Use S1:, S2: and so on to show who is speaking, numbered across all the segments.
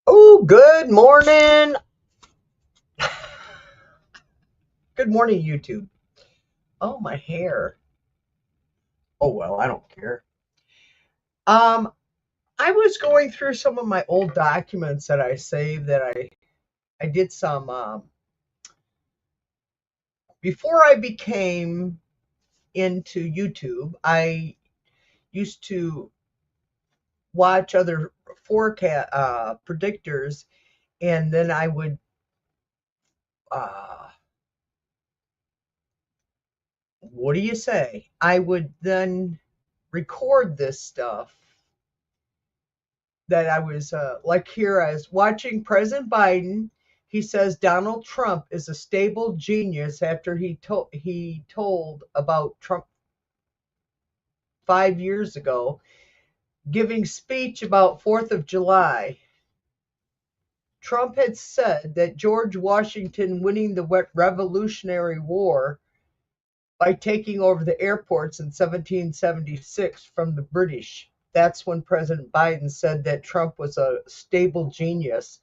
S1: Oh, good morning. Good morning, YouTube. Oh, my hair. Oh, well, I don't care. Um, I was going through some of my old documents that I saved that I did some before I became into YouTube. I used to watch other forecast predictors, and then I would uh what do you say? I would then record this stuff that I was like here. I was watching President Biden. He says Donald Trump is a stable genius after he told about Trump 5 years ago, giving speech about 4th of July. Trump had said that George Washington winning the Revolutionary War by taking over the airports in 1776 from the British. That's when President Biden said that Trump was a stable genius.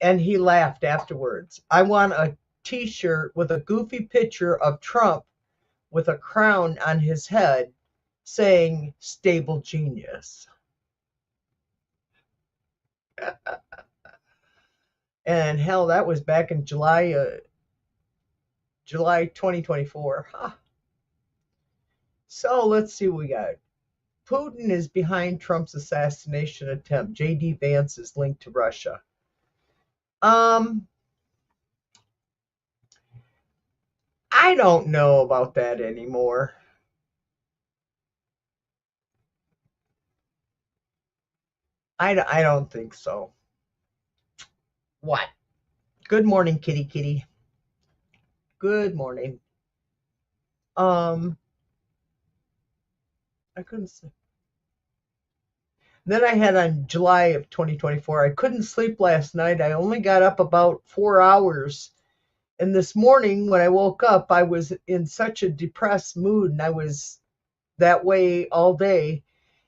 S1: And he laughed afterwards. I want a t-shirt with a goofy picture of Trump with a crown on his head saying stable genius. And hell, that was back in July 2024. Huh. So let's see what we got. Putin is behind Trump's assassination attempt. J.D. Vance is linked to Russia. I don't know about that anymore. I don't think so. What? Good morning, kitty kitty. Good morning. I couldn't sleep. Then I had on July of 2024. I couldn't sleep last night. I only got up about 4 hours. And this morning when I woke up, I was in such a depressed mood and I was that way all day.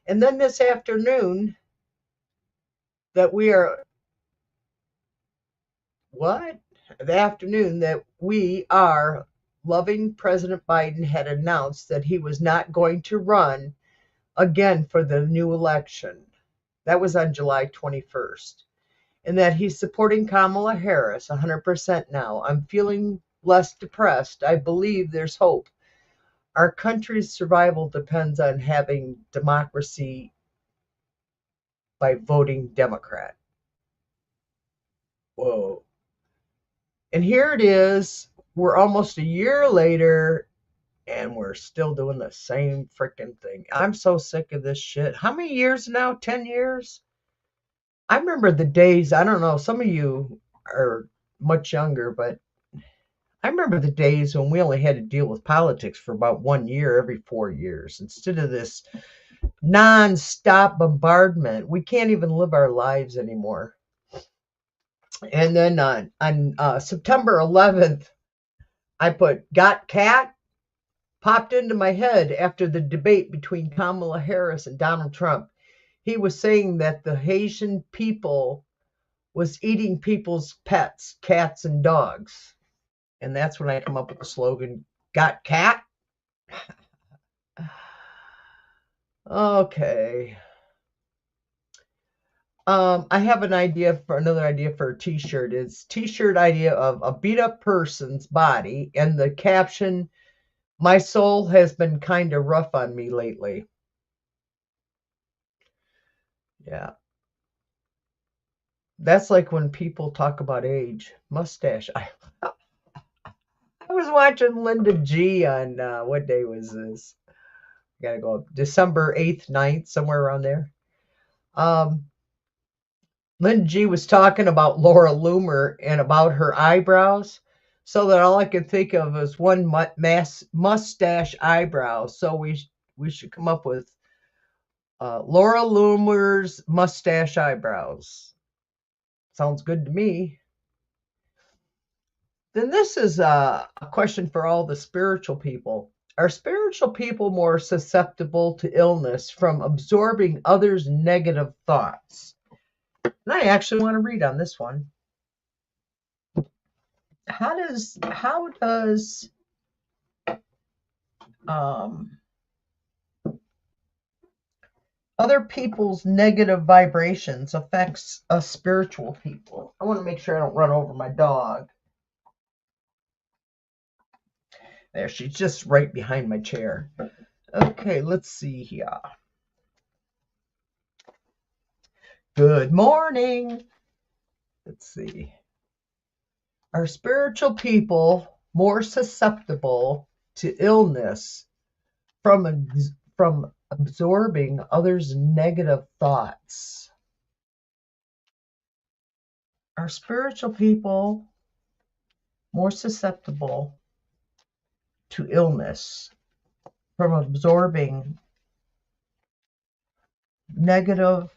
S1: And then this afternoon that we are what? The afternoon that we are loving President Biden had announced that he was not going to run again for the new election. That was on July 21st. And that he's supporting Kamala Harris 100% now. I'm feeling less depressed. I believe there's hope. Our country's survival depends on having democracy by voting Democrat. Whoa. And here it is. We're almost a year later and we're still doing the same freaking thing. I'm so sick of this shit. How many years now? 10 years? I remember the days, I don't know, some of you are much younger, but I remember the days when we only had to deal with politics for about 1 year every 4 years instead of this non-stop bombardment. We can't even live our lives anymore. And then on September 11th, I put got cat popped into my head after the debate between Kamala Harris and Donald Trump. He was saying that the Haitian people was eating people's pets, cats and dogs. And that's when I come up with the slogan, "Got cat?" Okay. I have another idea for a t-shirt. It's t-shirt idea of a beat up person's body and the caption, "My soul has been kind of rough on me lately." Yeah. That's like when people talk about age. Mustache. I was watching Linda G on, what day was this? I gotta go December 8th, 9th, somewhere around there. Linda G was talking about Laura Loomer and about her eyebrows. So that all I could think of was one mustache eyebrow. So we should come up with Laura Loomer's mustache eyebrows. Sounds good to me. Then this is a question for all the spiritual people. Are spiritual people more susceptible to illness from absorbing others' negative thoughts? And I actually want to read on this one. How does other people's negative vibrations affects us spiritual people? I want to make sure I don't run over my dog. There, she's just right behind my chair. Okay, let's see here. Good morning. Let's see. Are spiritual people more susceptible to illness from absorbing others' negative thoughts? Are spiritual people more susceptible to illness from absorbing negative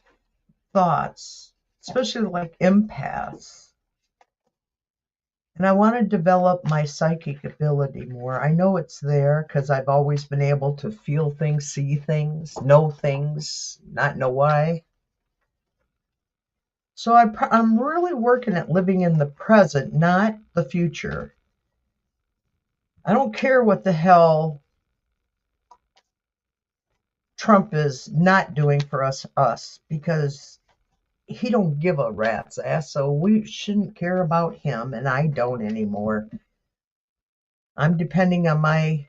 S1: thoughts, especially like empaths? And I want to develop my psychic ability more. I know it's there because I've always been able to feel things, see things, know things, not know why. So I'm really working at living in the present, not the future. I don't care what the hell Trump is not doing for us, because he don't give a rat's ass, so we shouldn't care about him, and I don't anymore. I'm depending on my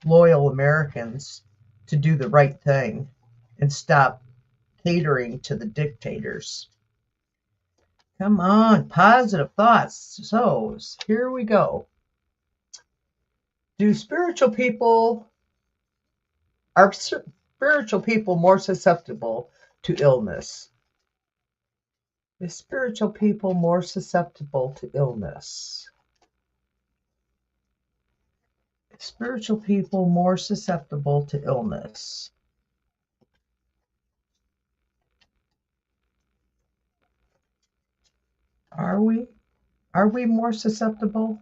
S1: loyal Americans to do the right thing and stop catering to the dictators. Come on, positive thoughts. So here we go. Are spiritual people more susceptible to illness? Is spiritual people more susceptible to illness? Spiritual people more susceptible to illness? Are we? Are we more susceptible?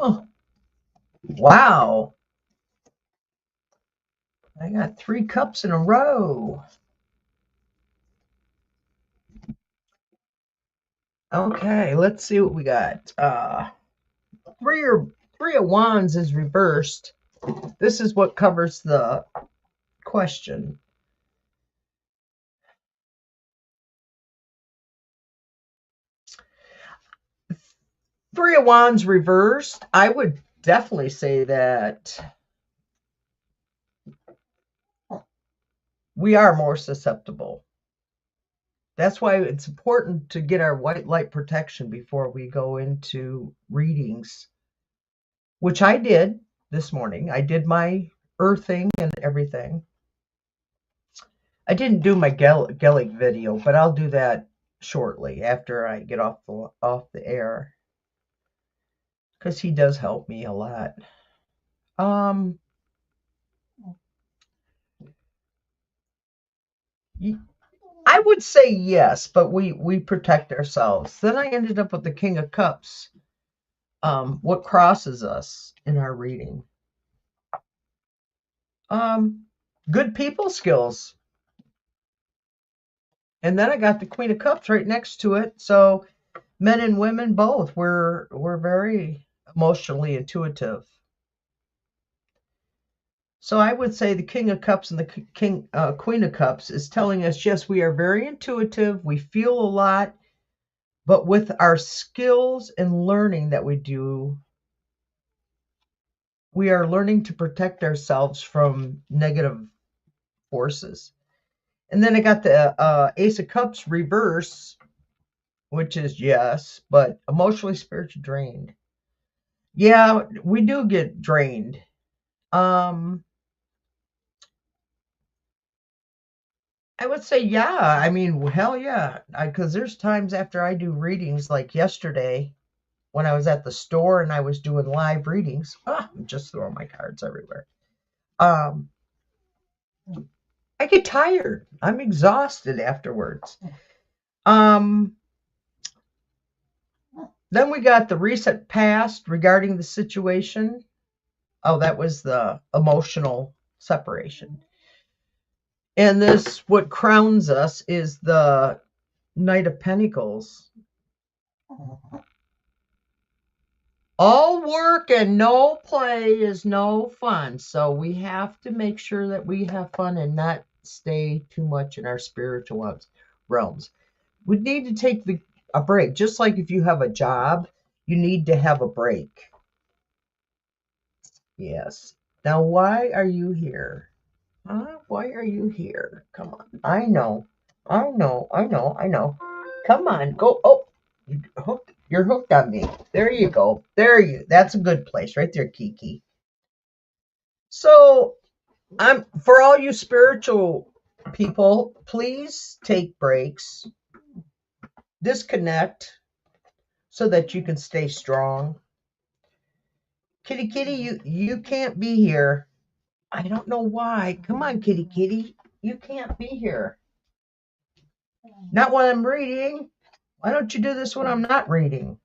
S1: Oh, wow. I got 3 cups in a row. Okay, let's see what we got. Three of Wands is reversed. This is what covers the question. 3 of Wands reversed. I would definitely say that we are more susceptible. That's why it's important to get our white light protection before we go into readings, which I did this morning. I did my earthing and everything. I didn't do my Gelig video, but I'll do that shortly after I get off the air, because he does help me a lot. I would say yes, but we protect ourselves. Then I ended up with the King of Cups. What crosses us in our reading? good people skills. And then I got the Queen of Cups right next to it. So men and women both, we're very emotionally intuitive. So I would say the King of Cups and the Queen of Cups is telling us, yes, we are very intuitive. We feel a lot, but with our skills and learning that we do, we are learning to protect ourselves from negative forces. And then I got the Ace of Cups reverse, which is yes, but emotionally, spiritually drained. Yeah, we do get drained. Um, I would say, yeah. I mean, hell yeah. Because there's times after I do readings, like yesterday when I was at the store and I was doing live readings. I'm just throwing my cards everywhere. Um, I get tired. I'm exhausted afterwards. Um, then we got the recent past regarding the situation. Oh, that was the emotional separation. And this, what crowns us, is the Knight of Pentacles. All work and no play is no fun. So we have to make sure that we have fun and not stay too much in our spiritual realms. We need to take a break. Just like if you have a job, you need to have a break. Yes. Now, why are you here? Huh? Why are you here? Come on. I know. Come on. Go. Oh, you're hooked on me. There you go. That's a good place right there, Kiki. So, I'm for all you spiritual people, please take breaks, disconnect so that you can stay strong. Kitty Kitty, you can't be here. I don't know why. Come on, Kitty Kitty. You can't be here. Not when I'm reading. Why don't you do this when I'm not reading?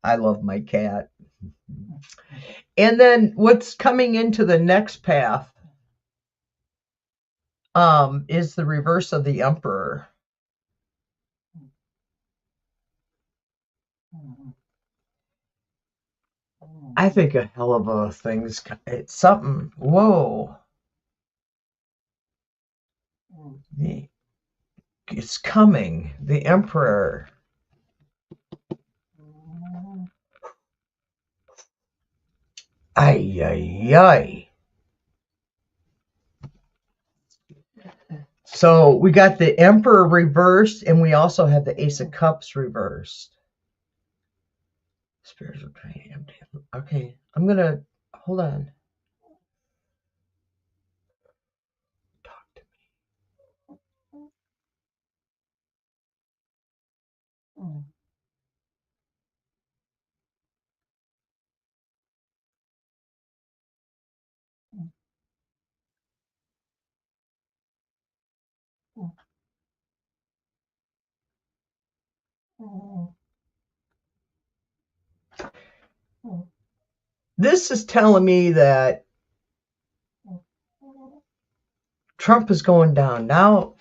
S1: I love my cat. And then what's coming into the next path is the reverse of the Emperor. I think a hell of a thing's it's something. Whoa. It's coming. The Emperor. Ay, ay, ay. So we got the Emperor reversed, and we also have the Ace of Cups reversed. Spiritual training. Okay, I'm gonna hold on. Talk to me. This is telling me that Trump is going down now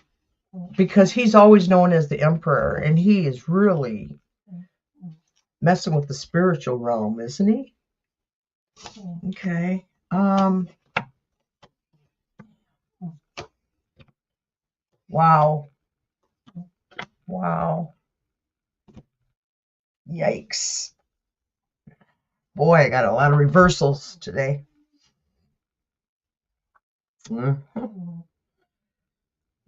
S1: because he's always known as the Emperor, and he is really messing with the spiritual realm, isn't he? Okay. Wow. Wow. Yikes. Boy, I got a lot of reversals today. Mm-hmm.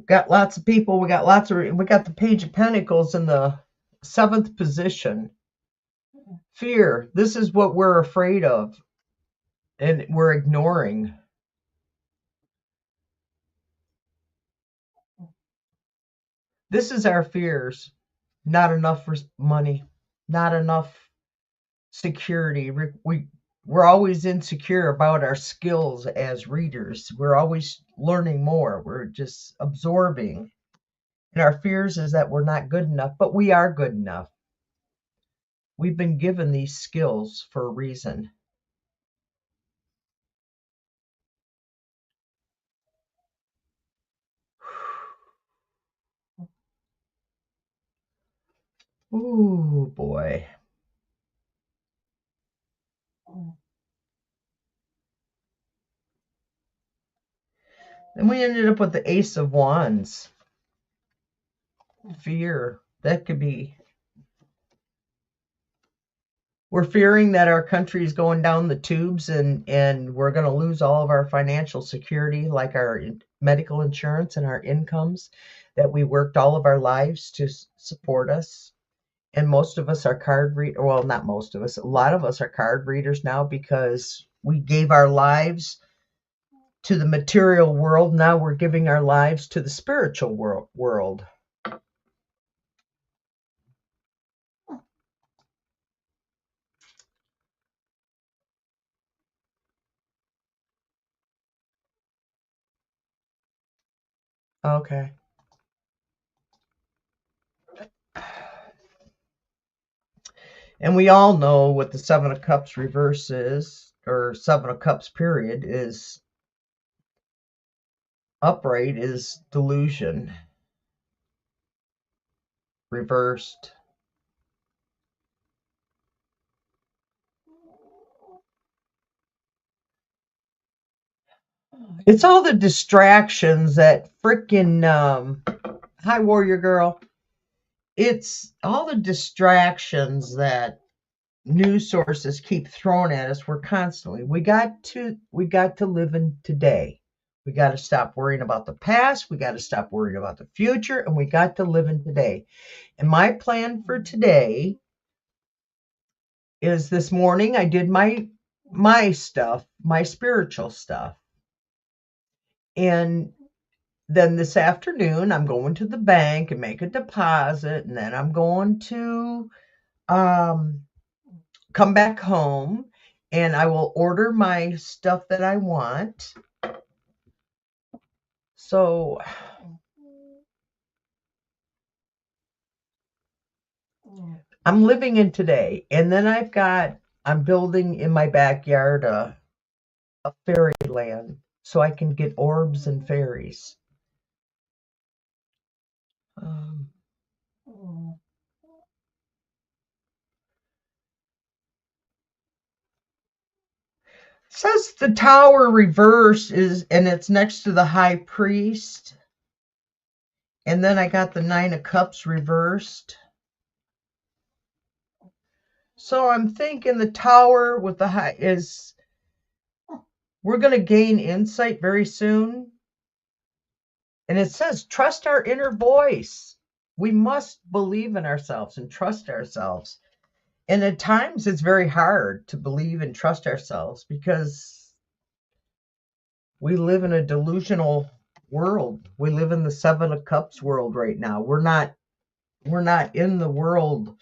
S1: Got lots of people. We got the Page of Pentacles in the 7th position. Fear. This is what we're afraid of, and we're ignoring. This is our fears. Not enough money. Not enough security. We're always insecure about our skills as readers. We're always learning more. We're just absorbing. And our fears is that we're not good enough, but we are good enough. We've been given these skills for a reason. Ooh, boy. Then we ended up with the Ace of Wands. Fear. That could be. We're fearing that our country is going down the tubes and we're going to lose all of our financial security, like our medical insurance and our incomes that we worked all of our lives to support us. And most of us are card read. Well, not most of us. A lot of us are card readers now because we gave our lives to the material world. Now we're giving our lives to the spiritual world. Okay. And we all know what the Seven of Cups reverse is, or Seven of Cups period is. Upright is delusion. Reversed. It's all the distractions that freaking hi warrior girl. It's all the distractions that news sources keep throwing at us. We're constantly we got to live in today. We got to stop worrying about the past. We got to stop worrying about the future, and we got to live in today. And my plan for today is this morning I did my stuff, my spiritual stuff. And then this afternoon I'm going to the bank and make a deposit, and then I'm going to come back home and I will order my stuff that I want. So I'm living in today. And then I'm building in my backyard a fairyland so I can get orbs and fairies. Um, says the Tower reverse is, and it's next to the High Priest. And then I got the Nine of Cups reversed. So I'm thinking the Tower with the high is, we're going to gain insight very soon. And it says, trust our inner voice. We must believe in ourselves and trust ourselves. And at times it's very hard to believe and trust ourselves because we live in a delusional world. We live in the Seven of Cups world right now. We're not in the world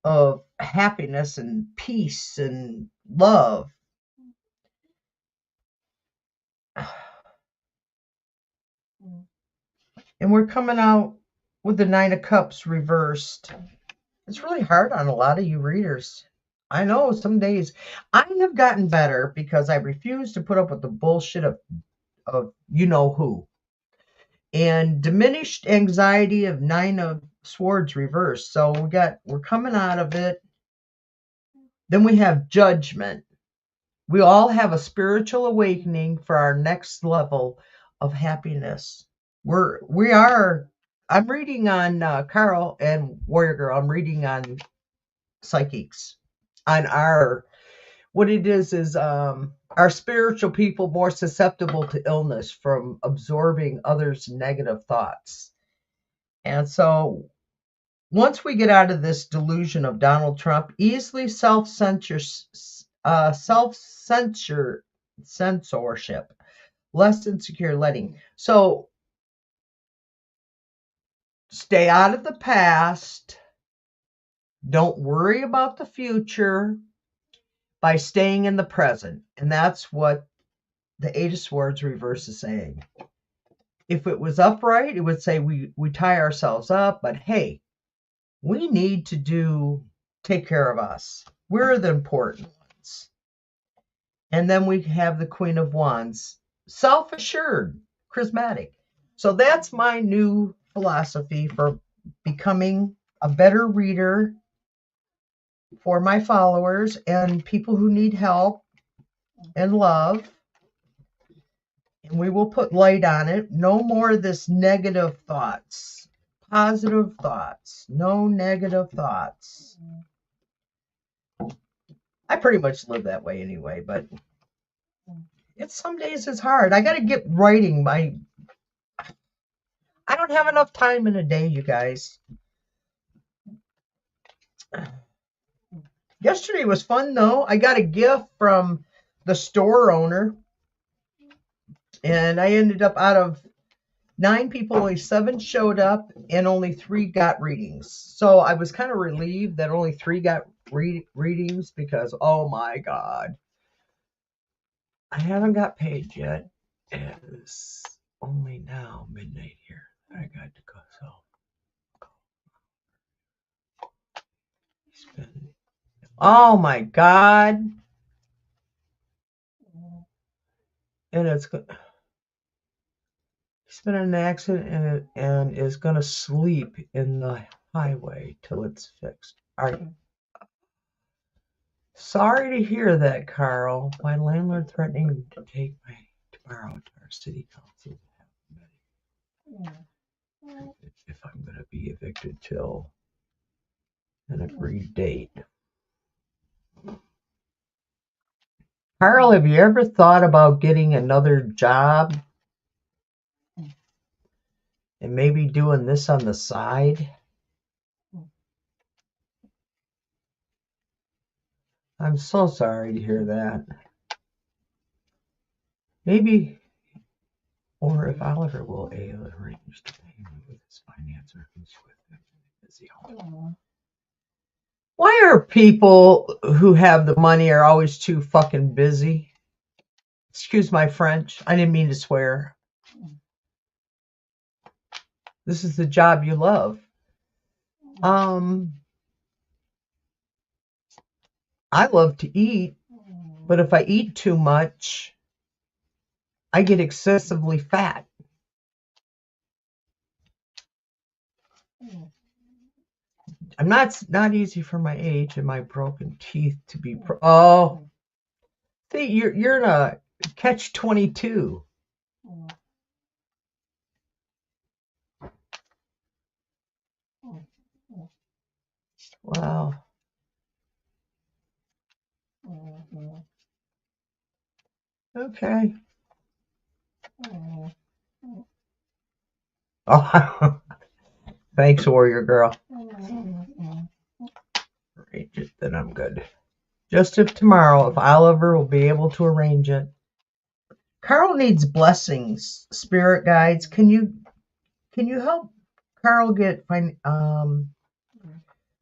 S1: of happiness and peace and love. And we're coming out with the Nine of Cups reversed. It's really hard on a lot of you readers. I know some days I have gotten better because I refuse to put up with the bullshit of you know who. And diminished anxiety of Nine of Swords reversed. So we're coming out of it. Then we have Judgment. We all have a spiritual awakening for our next level of happiness. I'm reading on Carl and Warrior Girl. I'm reading on psychics. On what it is our spiritual people more susceptible to illness from absorbing others' negative thoughts. And so once we get out of this delusion of Donald Trump, easily censorship, less insecure letting. So stay out of the past. Don't worry about the future by staying in the present. And that's what the Eight of Swords reverse is saying. If it was upright, it would say we tie ourselves up, but hey, we need to take care of us. We're the important ones. And then we have the Queen of Wands, self-assured, charismatic. So that's my new philosophy for becoming a better reader for my followers and people who need help and love. And we will put light on it. No more of this negative thoughts. Positive thoughts. No negative thoughts. I pretty much live that way anyway, but some days it's hard. I got to get writing. I don't have enough time in a day, you guys. Yesterday was fun, though. I got a gift from the store owner, and I ended up out of 9 people, only 7 showed up, and only 3 got readings. So I was kind of relieved that only 3 got readings because, oh my God, I haven't got paid yet. It's only now midnight here. I got to go. So oh my God. And it's good. He's been in an accident and is going to sleep in the highway till it's fixed. Sorry to hear that, Carl. My landlord threatening to take me tomorrow to our city council if I'm going to be evicted till an agreed date. Carl, have you ever thought about getting another job and maybe doing this on the side? I'm so sorry to hear that. Maybe, or if Oliver will arrange to pay me with his finance or who's with him. Why are people who have the money are always too fucking busy? Excuse my French. I didn't mean to swear. This is the job you love. I love to eat, but if I eat too much, I get excessively fat. I'm not easy for my age and my broken teeth to be. See, you're in a catch-22. Wow. Okay. Oh, thanks, Warrior Girl. Then I'm good. Just if tomorrow, if Oliver will be able to arrange it. Carl needs blessings, spirit guides. Can you help Carl get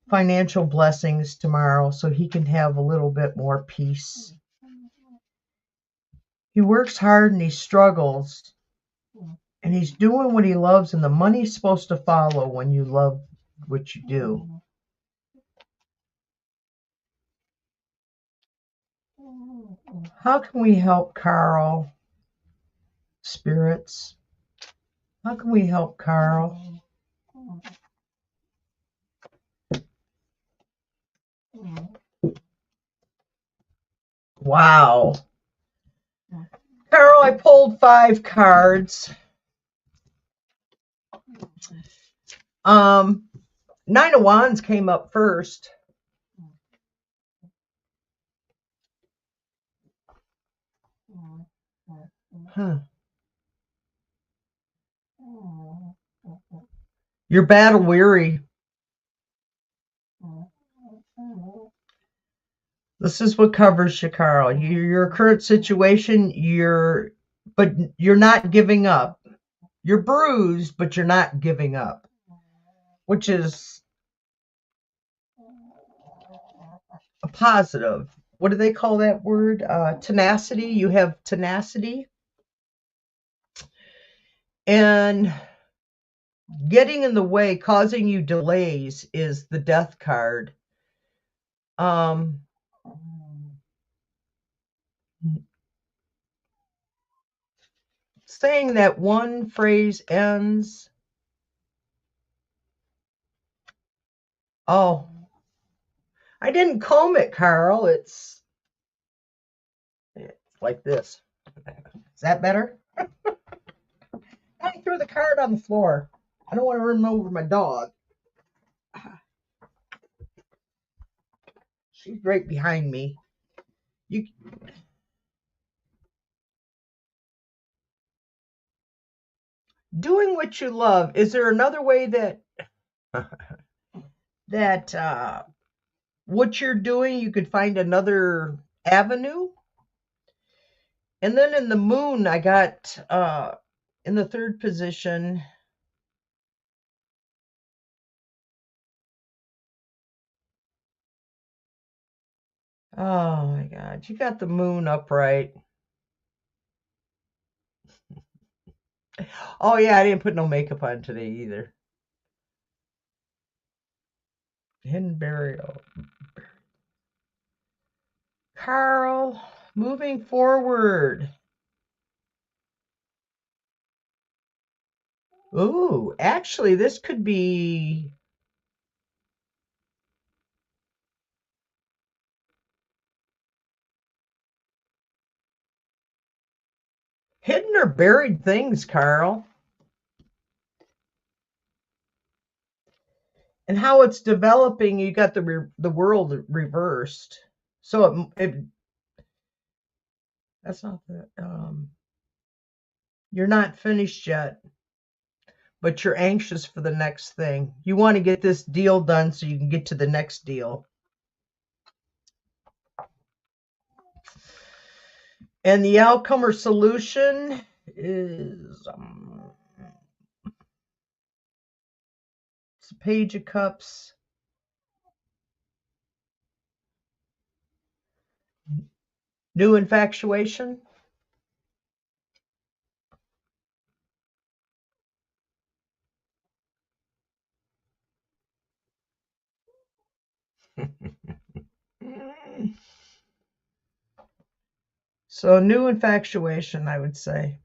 S1: financial blessings tomorrow so he can have a little bit more peace? He works hard and he struggles, and he's doing what he loves, and the money's supposed to follow when you love what you do. How can we help Carl, spirits? How can we help Carl? Wow. Carol, I pulled 5 cards. 9 of Wands came up first. Huh. You're battle weary. This is what covers you, Carl. Your current situation, but you're not giving up. You're bruised, but you're not giving up, which is a positive. What do they call that word? Tenacity. You have tenacity. And getting in the way, causing you delays, is the Death card. Saying that one phrase ends Oh, I didn't comb it, Carl. It's like this. Is that better? I threw the card on the floor. I don't want to run over my dog. She's right behind me. You doing what you love. Is there another way that that what you're doing you could find another avenue? And then in the moon, I got in the third position. Oh my God, you got the moon upright. Oh yeah, I didn't put no makeup on today either. Hidden burial. Carl, moving forward. Ooh, actually, this could be hidden or buried things, Carl. And how it's developing, you got the world reversed. So it that's not the you're not finished yet, but you're anxious for the next thing. You want to get this deal done so you can get to the next deal. And the outcome or solution is it's a Page of Cups. New infatuation. So new infatuation, I would say.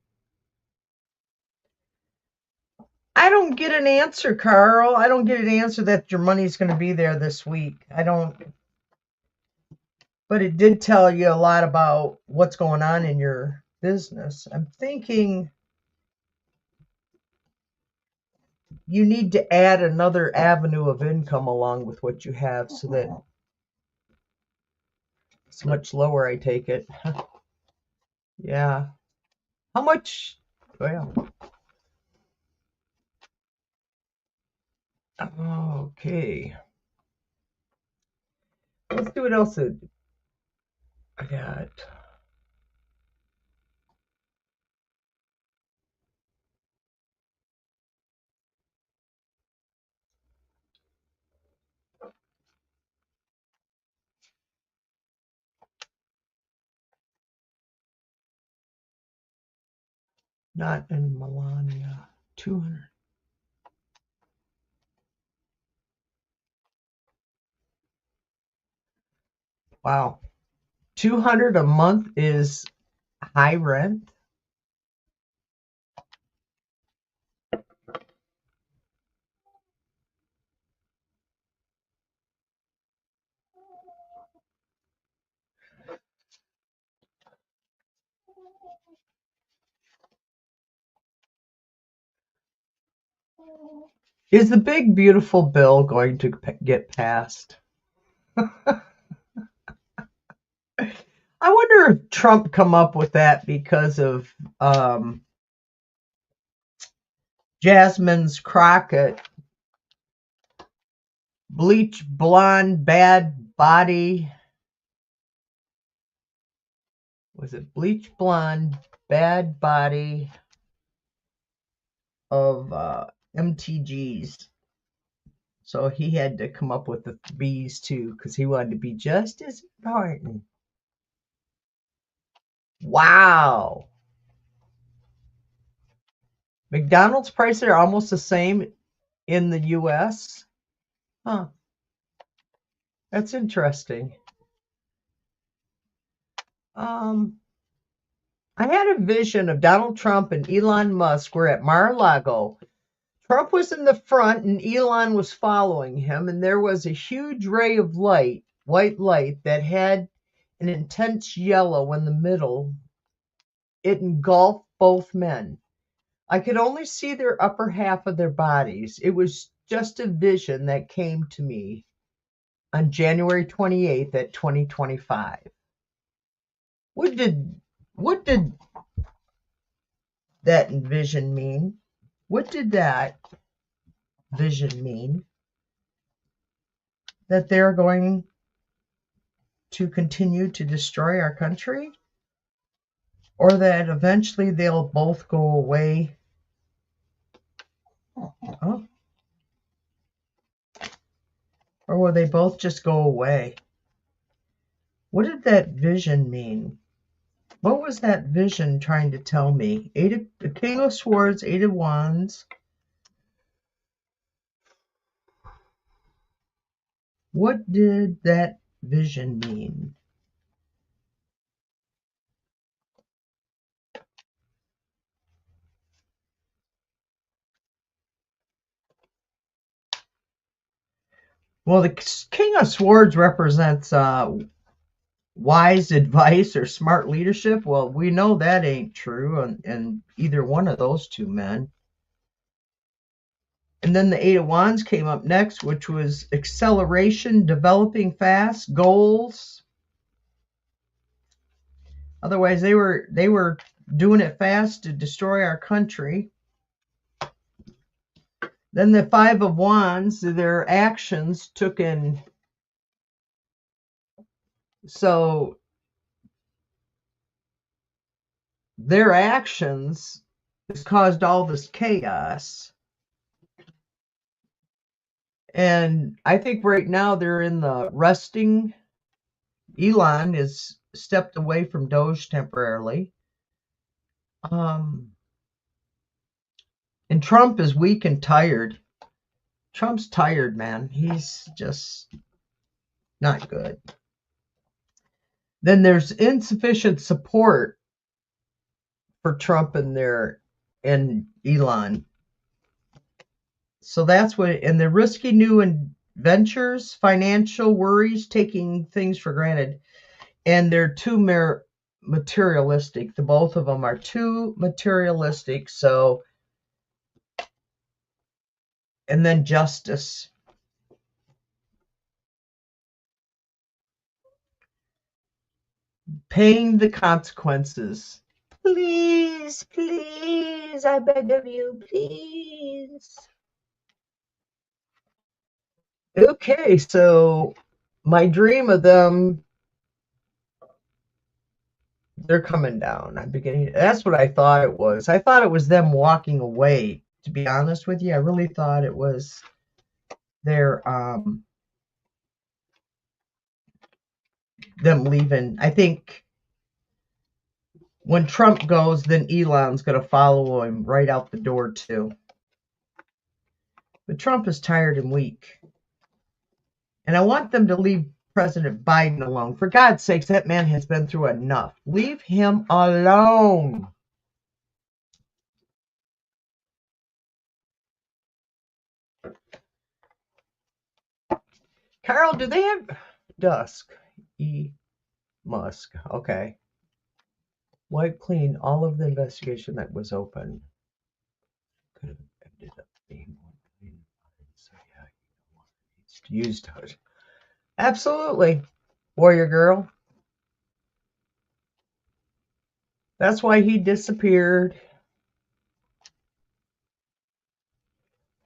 S1: I don't get an answer, Carl. I don't get an answer that your money's going to be there this week. I don't. But it did tell you a lot about what's going on in your business. I'm thinking you need to add another avenue of income along with what you have so that it's much lower, I take it. Yeah. How much? Well, okay. Let's see what else I got. Not in Melania. 200. Wow. 200 a month is high rent. Is the big beautiful bill going to get passed? I wonder if Trump come up with that because of Jasmine's Crockett, bleach blonde, bad body. Was it bleach blonde, bad body of MTGs? So he had to come up with the B's too because he wanted to be just as important. Wow. McDonald's prices are almost the same in the US. Huh. That's interesting. I had a vision of Donald Trump and Elon Musk were at Mar-a-Lago Trump was in the front and Elon was following him, and there was a huge ray of light, white light, that had an intense yellow in the middle. It engulfed both men. I could only see their upper half of their bodies. It was just a vision that came to me on January 28th at 2025. What did that vision mean? What did that vision mean? That they're going to continue to destroy our country? Or that eventually they'll both go away? Oh. Or will they both just go away? What did that vision mean? What was that vision trying to tell me? The King of Swords, Eight of Wands. What did that vision mean? Well, the King of Swords represents wise advice or smart leadership. Well, we know that ain't true in either one of those two men. And then the Eight of Wands came up next, which was acceleration, developing fast, goals. Otherwise, they were doing it fast to destroy our country. Then the Five of Wands, their actions took in. So their actions has caused all this chaos. And I think right now they're in the resting. Elon is stepped away from Doge temporarily. And Trump is weak and tired. Trump's tired, man. He's just not good. Then there's insufficient support for Trump and Elon. So that's what, and the risky new ventures, financial worries, taking things for granted. And they're too materialistic. The both of them are too materialistic. So, and then justice. Paying the consequences. Please, please, I beg of you, please. Okay, so my dream of them, they're coming down. That's what I thought it was. I thought it was them walking away, to be honest with you. I really thought it was their them leaving. I think when Trump goes, then Elon's going to follow him right out the door too. But Trump is tired and weak. And I want them to leave President Biden alone. For God's sakes, that man has been through enough. Leave him alone. Carol, do they have Dusk? Musk. Okay. Wipe clean all of the investigation that was open. Could have ended up being one clean. So yeah, it's used it. Absolutely. Warrior girl. That's why he disappeared.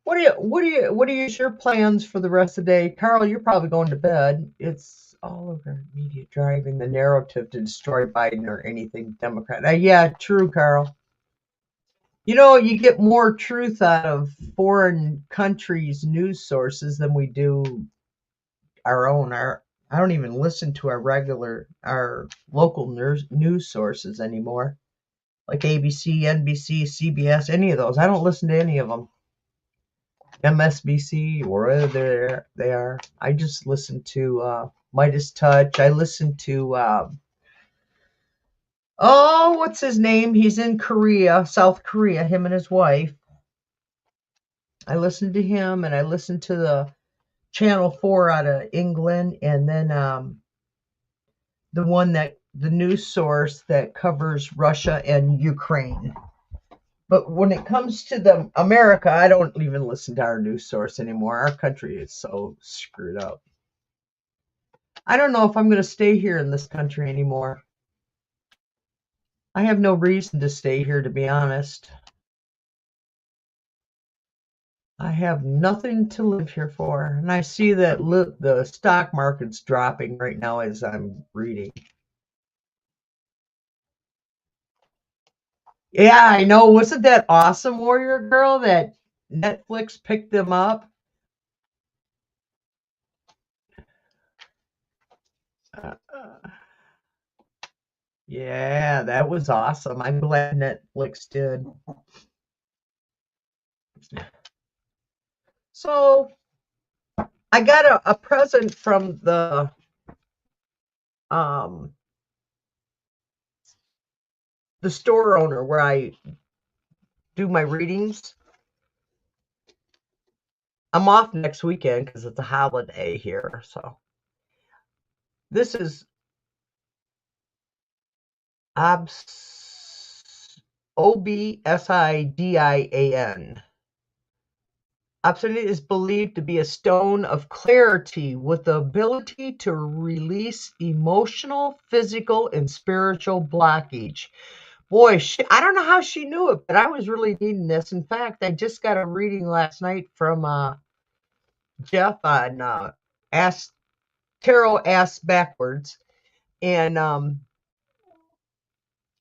S1: What are your plans for the rest of the day? Carl, you're probably going to bed. It's all over media driving the narrative to destroy Biden or anything Democrat. Yeah, true, Carl. You know, you get more truth out of foreign countries' news sources than we do our own. I don't even listen to our local news sources anymore, like ABC, NBC, CBS, any of those. I don't listen to any of them. MSBC, wherever they are. I just listen to Midas Touch. I listen to what's his name? He's in Korea, South Korea, him and his wife. I listened to him, and I listened to the Channel 4 out of England, and then the news source that covers Russia and Ukraine. But when it comes to the America, I don't even listen to our news source anymore. Our country is so screwed up. I don't know if I'm going to stay here in this country anymore. I have no reason to stay here, to be honest. I have nothing to live here for. And I see that the stock market's dropping right now as I'm reading. Yeah, I know. Wasn't that awesome, Warrior Girl, that Netflix picked them up? Uh, yeah, that was awesome. I'm glad Netflix did. So I got a present from um the store owner where I do my readings. I'm off next weekend because it's a holiday here. So this is Obsidian. Obsidian is believed to be a stone of clarity with the ability to release emotional, physical, and spiritual blockage. Boy, I don't know how she knew it, but I was really needing this. In fact, I just got a reading last night from Jeff on Ask Tarot Ask Backwards, and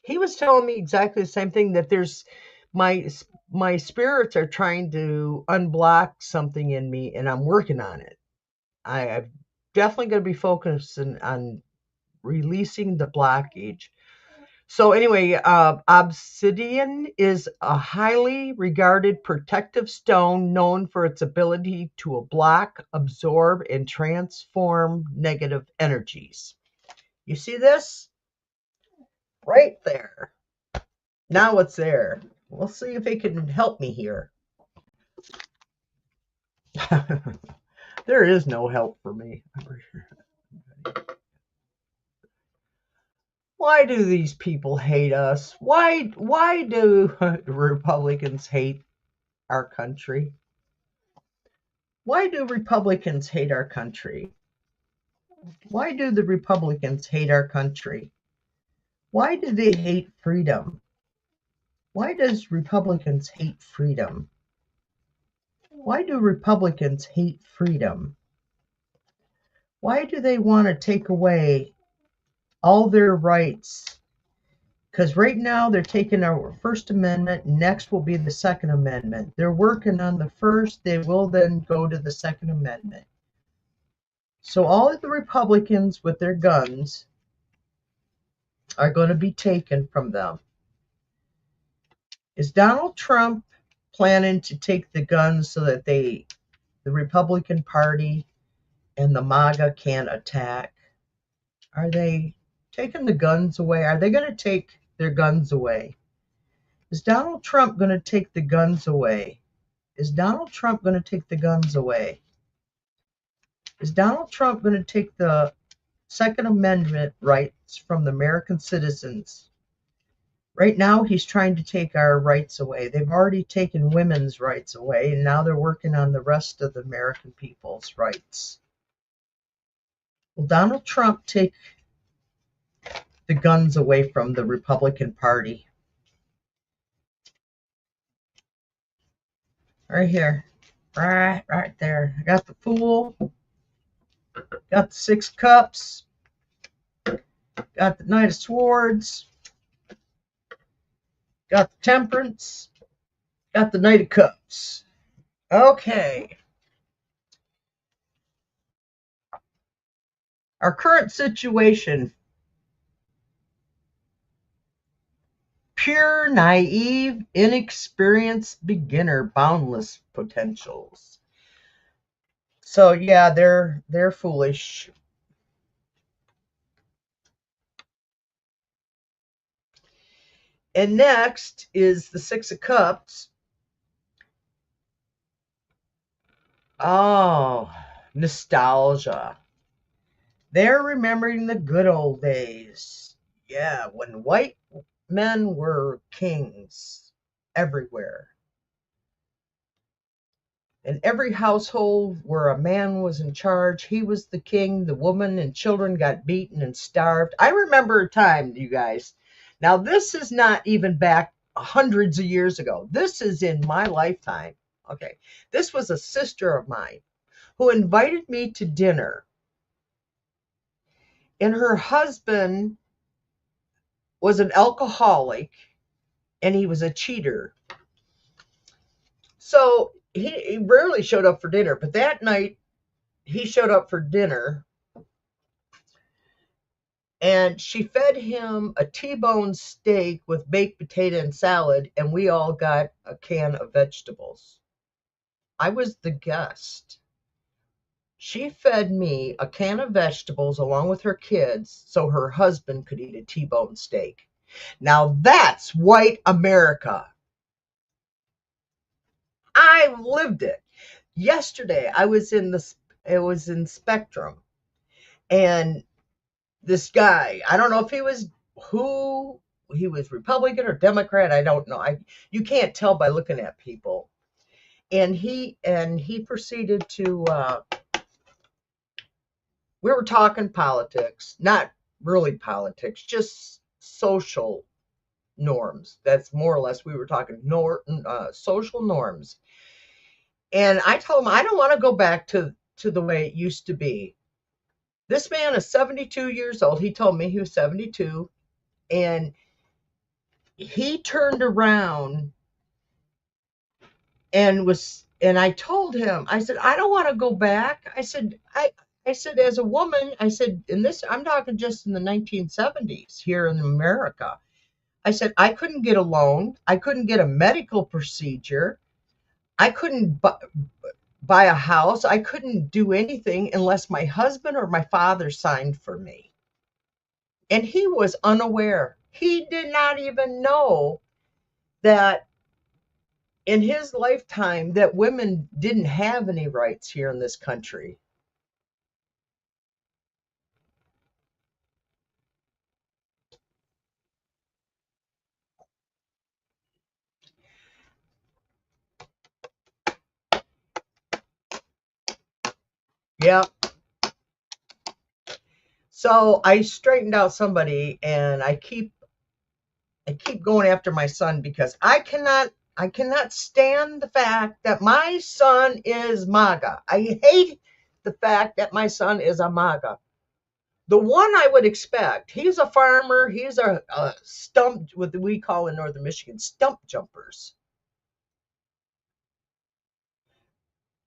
S1: he was telling me exactly the same thing, that there's my my spirits are trying to unblock something in me, and I'm working on it. I'm definitely going to be focusing on releasing the blockage. So anyway, obsidian is a highly regarded protective stone known for its ability to block, absorb, and transform negative energies. You see this? Right there. Now it's there. We'll see if it can help me here. There is no help for me. Why do these people hate us? Why do Republicans hate our country? Why do Republicans hate our country? Why do the Republicans hate our country? Why do they hate freedom? Why does Republicans hate freedom? Why do Republicans hate freedom? Why do they want to take away all their rights? Because right now they're taking our First Amendment, next will be the Second Amendment. They're working on the first, they will then go to the Second Amendment. So all of the Republicans with their guns are going to be taken from them. Is Donald Trump planning to take the guns so that the Republican Party and the MAGA can't attack? Are they taking the guns away? Are they going to take their guns away? Is Donald Trump going to take the guns away? Is Donald Trump going to take the guns away? Is Donald Trump going to take the Second Amendment rights from the American citizens? Right now, he's trying to take our rights away. They've already taken women's rights away, and now they're working on the rest of the American people's rights. Will Donald Trump take the guns away from the Republican Party? Right here. Right there. I got the Fool. Got the Six Cups. Got the Knight of Swords. Got the Temperance. Got the Knight of Cups. Okay. Our current situation. Pure, naive, inexperienced beginner, boundless potentials. So yeah, they're foolish. And next is the Six of Cups. Oh, nostalgia. They're remembering the good old days. Yeah, when white men were kings everywhere. In every household where a man was in charge, he was the king. The woman and children got beaten and starved. I remember a time, you guys. Now, this is not even back hundreds of years ago. This is in my lifetime. Okay. This was a sister of mine who invited me to dinner, and her husband was an alcoholic and he was a cheater. So he rarely showed up for dinner, but that night he showed up for dinner, and she fed him a T-bone steak with baked potato and salad, and we all got a can of vegetables. I was the guest. She fed me a can of vegetables along with her kids so her husband could eat a T-bone steak. Now that's white America. I lived it. Yesterday it was in Spectrum, and this guy, I don't know if who he was, Republican or Democrat, I don't know. You can't tell by looking at people. And he proceeded to we were talking politics, not really politics, just social norms. That's more or less we were talking social norms. And I told him I don't want to go back to the way it used to be. This man is 72 years old. He told me he was 72, and he turned around and I told him, I said, I don't want to go back. I said, as a woman, I said, in this, I'm talking just in the 1970s here in America. I said, I couldn't get a loan. I couldn't get a medical procedure. I couldn't buy a house. I couldn't do anything unless my husband or my father signed for me. And he was unaware. He did not even know that in his lifetime that women didn't have any rights here in this country. Yeah. So I straightened out somebody, and I keep going after my son because I cannot stand the fact that my son is MAGA. I hate the fact that my son is a MAGA. The one I would expect, he's a farmer, he's a stump, what we call in northern Michigan, stump jumpers.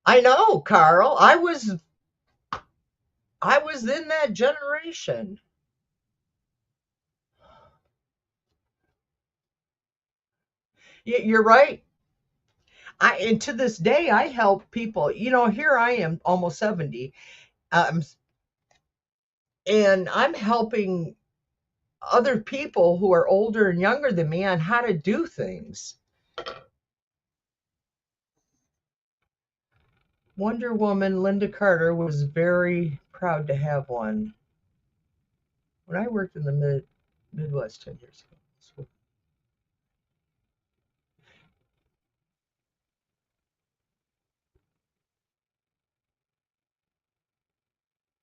S1: I know, Carl. I was in that generation. You're right. And to this day, I help people. Here I am, almost 70, um, and I'm helping other people who are older and younger than me on how to do things. Wonder Woman Linda Carter was very proud to have one when I worked in the Midwest 10 years ago. So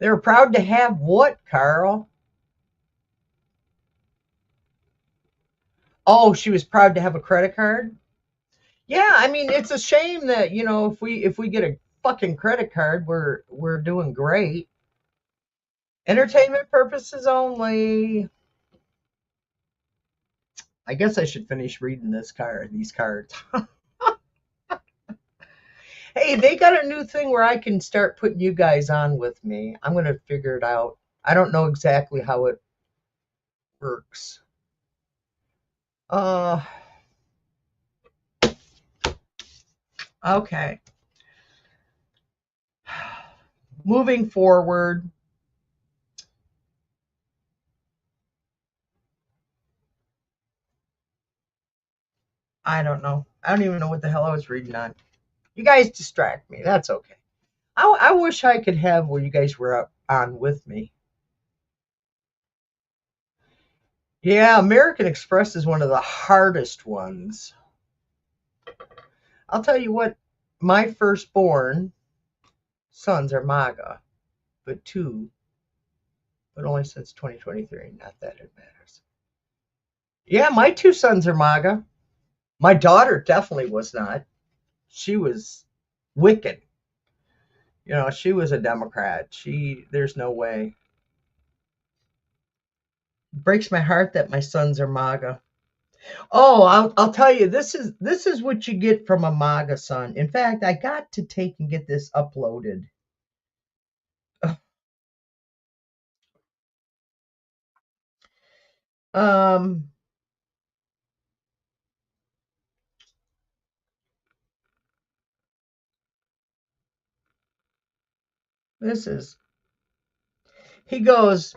S1: they were proud to have what, Carl? Oh, she was proud to have a credit card? Yeah, I mean, it's a shame that, if we get a fucking credit card, we're doing great. Entertainment purposes only. I guess I should finish reading these cards. Hey, they got a new thing where I can start putting you guys on with me. I'm going to figure it out. I don't know exactly how it works. Uh, okay. Moving forward, I don't know. I don't even know what the hell I was reading on. You guys distract me. That's okay. I wish I could have where you guys were up on with me. Yeah, American Express is one of the hardest ones. I'll tell you what, my firstborn sons are MAGA, but two, but only since 2023. Not that it matters. Yeah, my two sons are MAGA. My daughter definitely was not. She was wicked. She was a Democrat. There's no way. It breaks my heart that my sons are MAGA. Oh, I'll tell you, this is what you get from a MAGA son. In fact, I got to take and get this uploaded. Um, this is. He goes,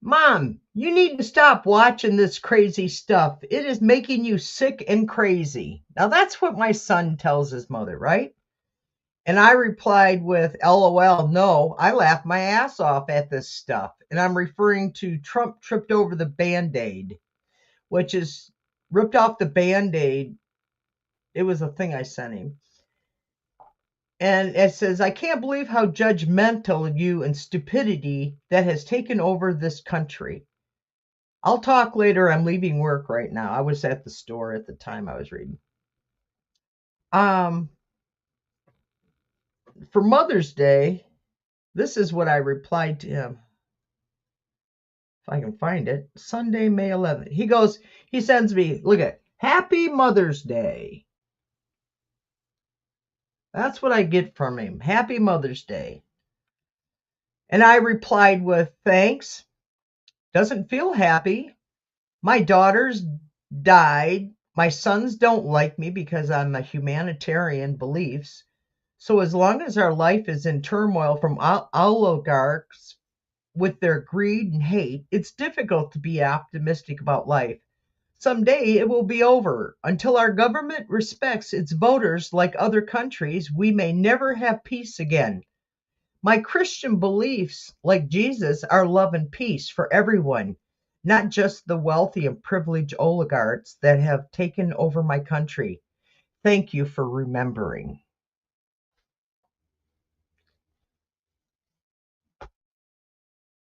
S1: Mom, you need to stop watching this crazy stuff. It is making you sick and crazy. Now that's what my son tells his mother, right? And I replied with, LOL, no, I laughed my ass off at this stuff. And I'm referring to Trump tripped over the Band-Aid, which is ripped off the Band-Aid. It was a thing I sent him. And it says, I can't believe how judgmental you and stupidity that has taken over this country. I'll talk later. I'm leaving work right now. I was at the store at the time I was reading. Um, for Mother's Day, this is what I replied to him. If I can find it. Sunday, May 11th. He sends me, look at, Happy Mother's Day. That's what I get from him. Happy Mother's Day. And I replied with, thanks. Doesn't feel happy. My daughters died. My sons don't like me because I'm a humanitarian beliefs. So as long as our life is in turmoil from oligarchs with their greed and hate, it's difficult to be optimistic about life. Someday it will be over. Until our government respects its voters like other countries, we may never have peace again. My Christian beliefs, like Jesus, are love and peace for everyone, not just the wealthy and privileged oligarchs that have taken over my country. Thank you for remembering.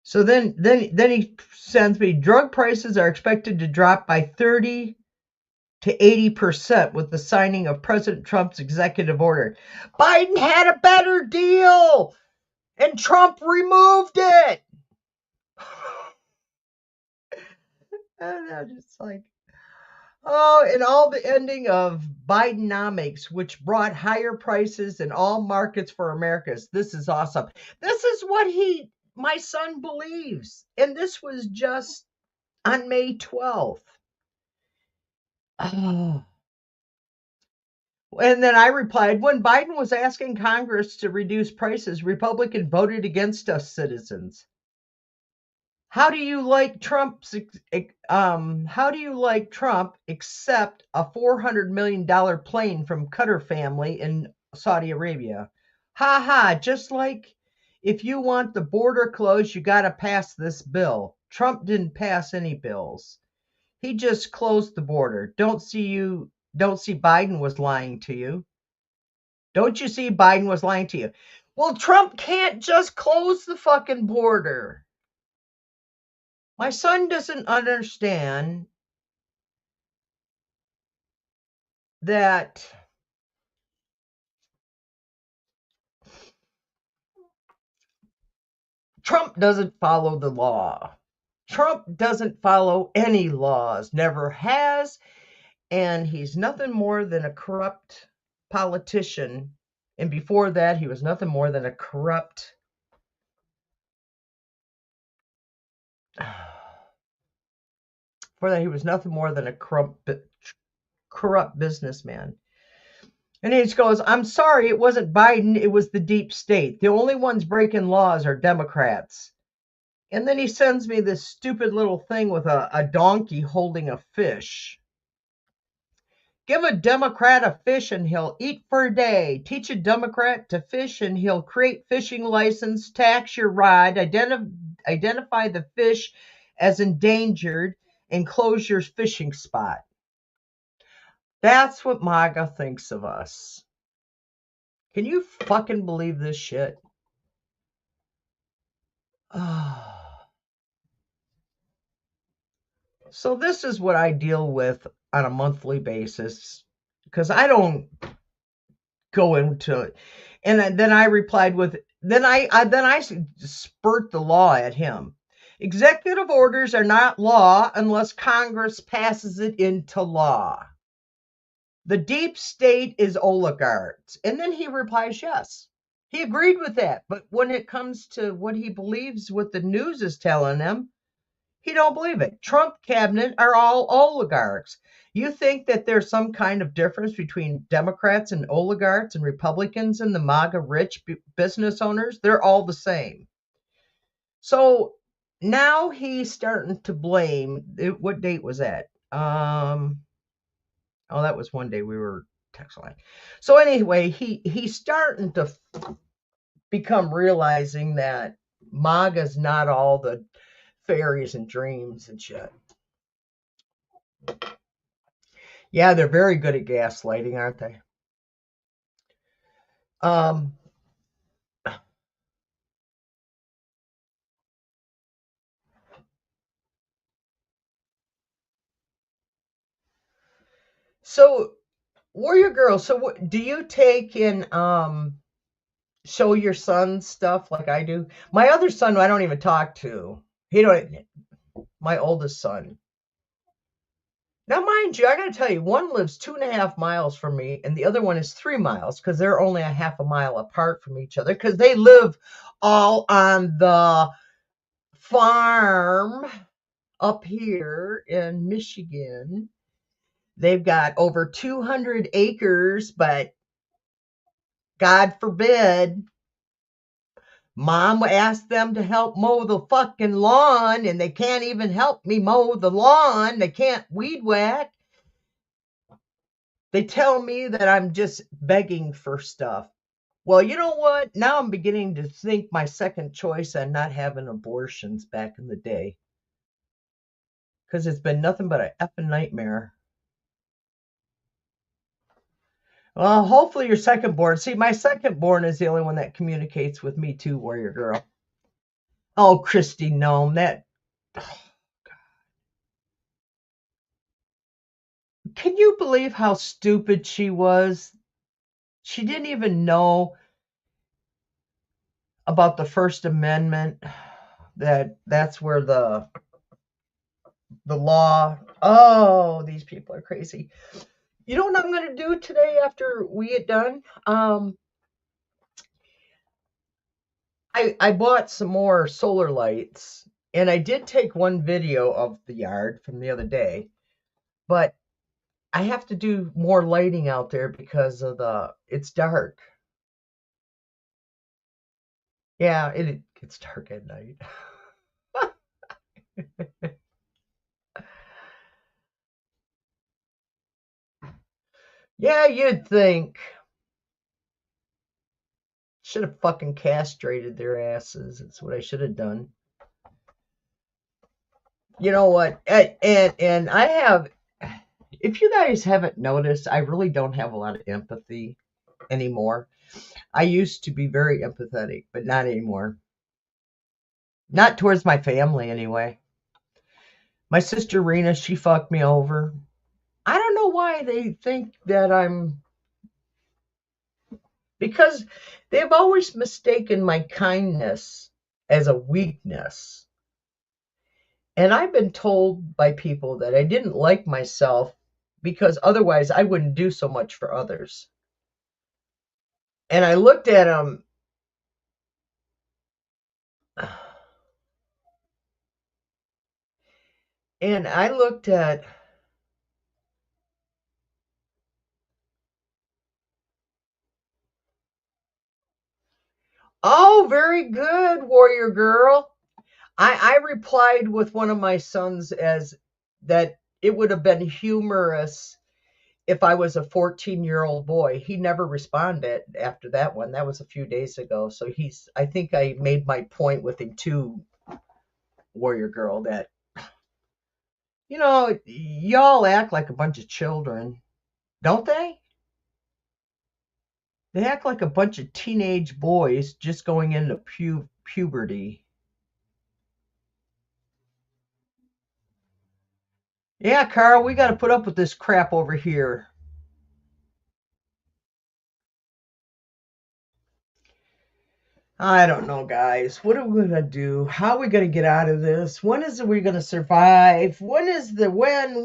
S1: So then he sends me, drug prices are expected to drop by 30 to 80% with the signing of President Trump's executive order. Biden had a better deal and Trump removed it. And I'm just like, oh, and all the ending of Bidenomics, which brought higher prices in all markets for Americans. This is awesome. This is what my son believes. And this was just on May 12th. Oh. And then I replied, when Biden was asking Congress to reduce prices, Republicans voted against us citizens. How do you like Trump accept a $400 million plane from Qatar family in Saudi Arabia? Ha ha, just like if you want the border closed, you got to pass this bill. Trump didn't pass any bills. He just closed the border. Don't see Biden was lying to you. Don't you see Biden was lying to you? Well, Trump can't just close the fucking border. My son doesn't understand that Trump doesn't follow the law. Trump doesn't follow any laws, never has, and he's nothing more than a corrupt politician. And before that, he was nothing more than a corrupt businessman. And he just goes, I'm sorry, it wasn't Biden, it was the deep state. The only ones breaking laws are Democrats. And then he sends me this stupid little thing with a donkey holding a fish. Give a Democrat a fish and he'll eat for a day. Teach a Democrat to fish and he'll create fishing license, tax your rod, identify the fish as endangered, and close your fishing spot. That's what MAGA thinks of us. Can you fucking believe this shit? So this is what I deal with on a monthly basis, because I don't go into it. And then I replied with, then I spurt the law at him. Executive orders are not law unless Congress passes it into law. The deep state is oligarchs. And then he replies, yes. He agreed with that. But when it comes to what he believes, what the news is telling him, he don't believe it. Trump cabinet are all oligarchs. You think that there's some kind of difference between Democrats and oligarchs and Republicans and the MAGA rich business owners? They're all the same. So now he's starting to blame. What date was that? Oh, that was one day we were text line. So anyway, he's starting to become realizing that MAGA's not all the fairies and dreams and shit. Yeah, they're very good at gaslighting, aren't they? So Warrior Girl, so what do you take in show your son stuff like I do? My other son I don't even talk to. My oldest son. Now, mind you, I got to tell you, one lives 2.5 miles from me, and the other one is 3 miles because they're only a half a mile apart from each other because they live all on the farm up here in Michigan. They've got over 200 acres, but God forbid, Mom asked them to help mow the fucking lawn, and they can't even help me mow the lawn. They can't weed whack. They tell me that I'm just begging for stuff. Well, you know what? Now I'm beginning to think my second choice on not having abortions back in the day. Because it's been nothing but an effing nightmare. Well, hopefully your second born. See, my second born is the only one that communicates with me too, Warrior Girl. Oh, Christy Gnome, that. Oh, can you believe how stupid she was? She didn't even know about the First Amendment. That's where the law. Oh, these people are crazy. You know what I'm going to do today after we get done? I bought some more solar lights, and I did take one video of the yard from the other day, but I have to do more lighting out there because of it's dark. Yeah, it gets dark at night. Yeah, you'd think. Should have fucking castrated their asses. That's what I should have done. You know what? And I have, if you guys haven't noticed, I really don't have a lot of empathy anymore. I used to be very empathetic, but not anymore. Not towards my family, anyway. My sister Rena, she fucked me over. I don't know why they think that because they've always mistaken my kindness as a weakness. And I've been told by people that I didn't like myself because otherwise I wouldn't do so much for others. And I looked at them. And I looked at, oh, very good, Warrior Girl. I replied with one of my sons as that it would have been humorous if I was a 14-year-old boy. He never responded after that one. That was a few days ago. So I think I made my point with him too, Warrior Girl, that, y'all act like a bunch of children, don't they? They act like a bunch of teenage boys just going into puberty. Yeah, Carl, we got to put up with this crap over here. I don't know, guys. What are we going to do? How are we going to get out of this? When is we going to survive? When is the when?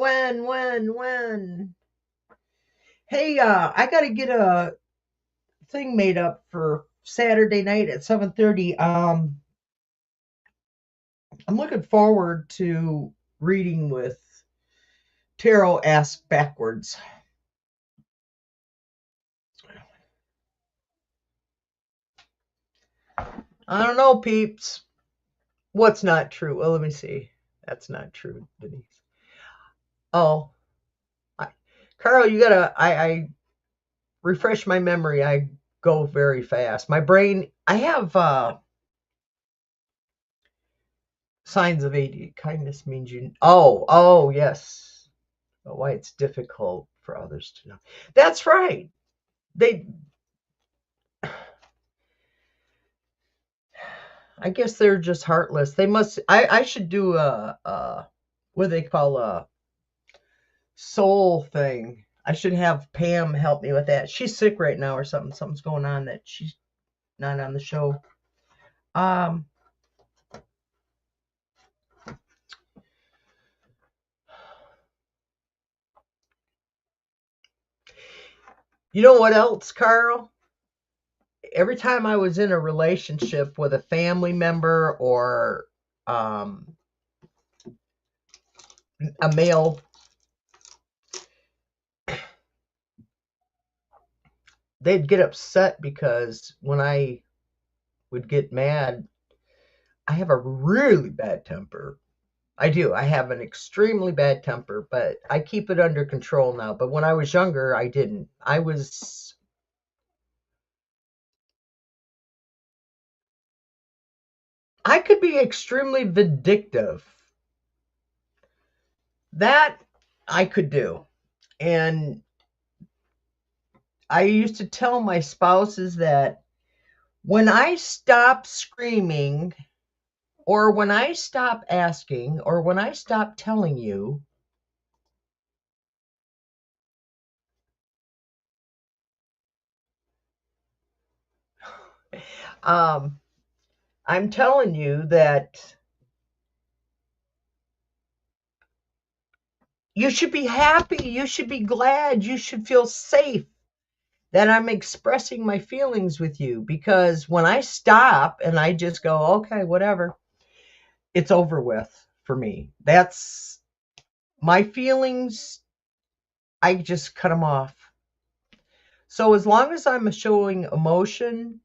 S1: Hey, I got to get a thing made up for Saturday night at 7:30. I'm looking forward to reading with Tarot Asked Backwards. I don't know, peeps. What's not true? Well, let me see. That's not true, Denise. Oh, Carl, you gotta. I refresh my memory. I go very fast. My brain. I have signs of AD. Kindness means you. Oh, yes. But why it's difficult for others to know. That's right. They. I guess they're just heartless. They must. I should do what do they call a soul thing. I should have Pam help me with that. She's sick right now or something. Something's going on that she's not on the show. Um, you know what else, Carl? Every time I was in a relationship with a family member or a male, they'd get upset because when I would get mad, I have a really bad temper. I do. I have an extremely bad temper, but I keep it under control now. But when I was younger, I didn't. I could be extremely vindictive. That I could do. And I used to tell my spouses that when I stop screaming, or when I stop asking, or when I stop telling you, um, I'm telling you that you should be happy, you should be glad, you should feel safe that I'm expressing my feelings with you. Because when I stop and I just go, okay, whatever, it's over with for me. That's my feelings. I just cut them off. So as long as I'm showing emotion,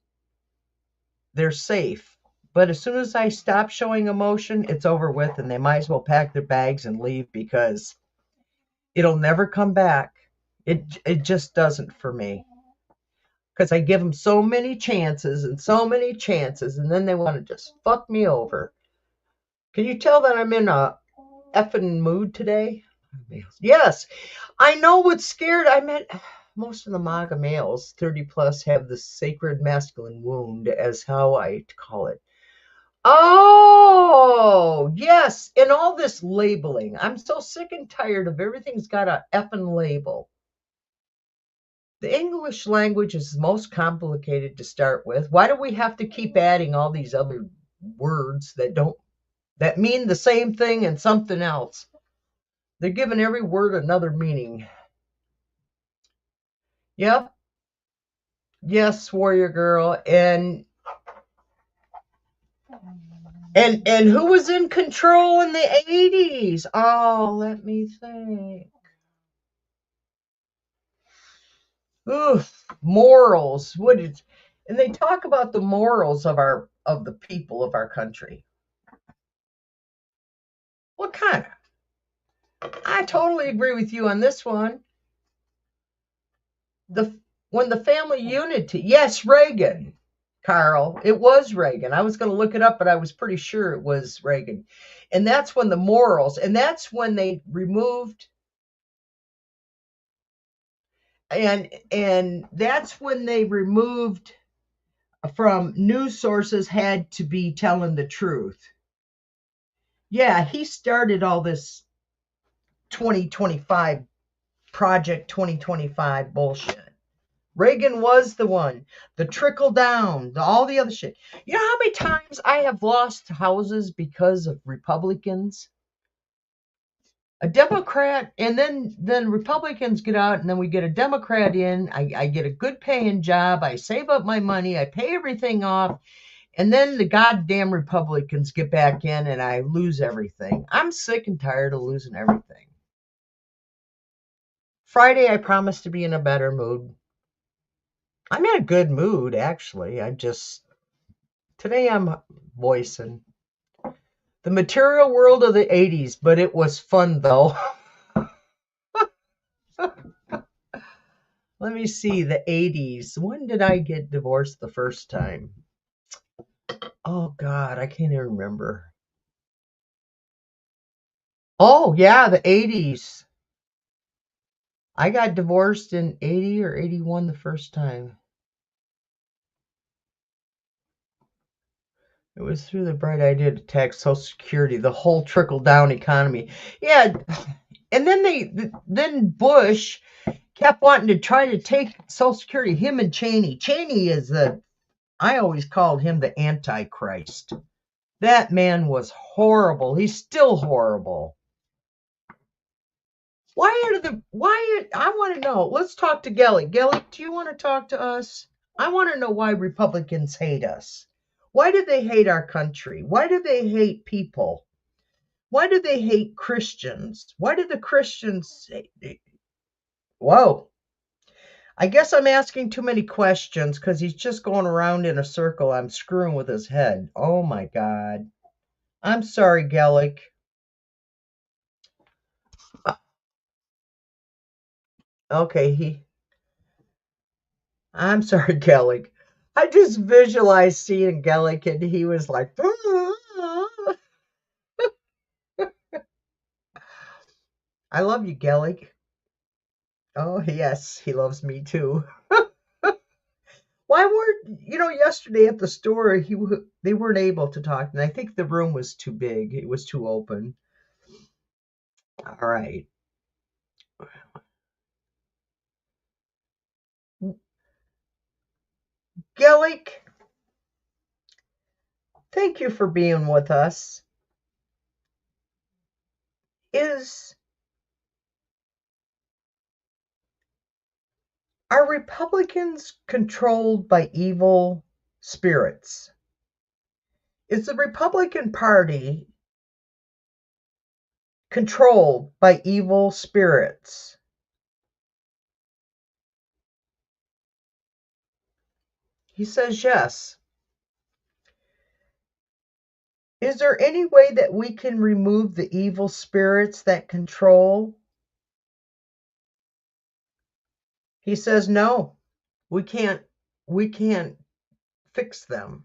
S1: they're safe. But as soon as I stop showing emotion, it's over with, and they might as well pack their bags and leave because it'll never come back. It just doesn't for me. Because I give them so many chances and so many chances, and then they want to just fuck me over. Can you tell that I'm in a effing mood today? Yes, I know what's scared. I meant most of the MAGA males, 30 plus, have the sacred masculine wound, as how I call it. Oh, yes. And all this labeling. I'm so sick and tired of everything's got a effing label. The English language is most complicated to start with. Why do we have to keep adding all these other words that mean the same thing and something else? They're giving every word another meaning. Yep. Yes, Warrior Girl. And who was in control in the 80s? Oh, let me think. Oof, morals. And they talk about the morals of the people of our country. What kind of? I totally agree with you on this one. The when the family unity, yes, Reagan, Carl, it was Reagan. I was going to look it up, but I was pretty sure it was Reagan. And that's when the morals, and that's when they removed, and that's when they removed from news sources had to be telling the truth. Yeah, he started all this 2025 Project 2025 bullshit. Reagan was the one. The trickle down, all the other shit. You know how many times I have lost houses because of Republicans? A Democrat, and then Republicans get out, and then we get a Democrat in. I get a good paying job. I save up my money. I pay everything off. And then the goddamn Republicans get back in, and I lose everything. I'm sick and tired of losing everything. Friday, I promise to be in a better mood. I'm in a good mood, actually. Today I'm voicing the material world of the 80s, but it was fun, though. Let me see, the 80s. When did I get divorced the first time? Oh, God, I can't even remember. Oh, yeah, the 80s. I got divorced in 80 or 81 the first time. It was through the bright idea to tax Social Security, the whole trickle down economy. Yeah, and then Bush kept wanting to try to take Social Security. Him and Cheney. Cheney is I always called him the Antichrist. That man was horrible. He's still horrible. I want to know. Let's talk to Gelly. Gelly, do you want to talk to us? I want to know why Republicans hate us. Why do they hate our country? Why do they hate people? Why do they hate Christians? Why do the Christians Whoa. I guess I'm asking too many questions because he's just going around in a circle. I'm screwing with his head. Oh my God. I'm sorry, Gellick. Okay, I'm sorry, Gellick. I just visualized seeing Gellick and he was like, I love you, Gellick. Oh, yes, he loves me too. Why weren't, yesterday at the store, they weren't able to talk, and I think the room was too big. It was too open. All right. Gellick, thank you for being with us. Are Republicans controlled by evil spirits? Is the Republican Party controlled by evil spirits? He says yes. Is there any way that we can remove the evil spirits that control? He says no. We can't fix them.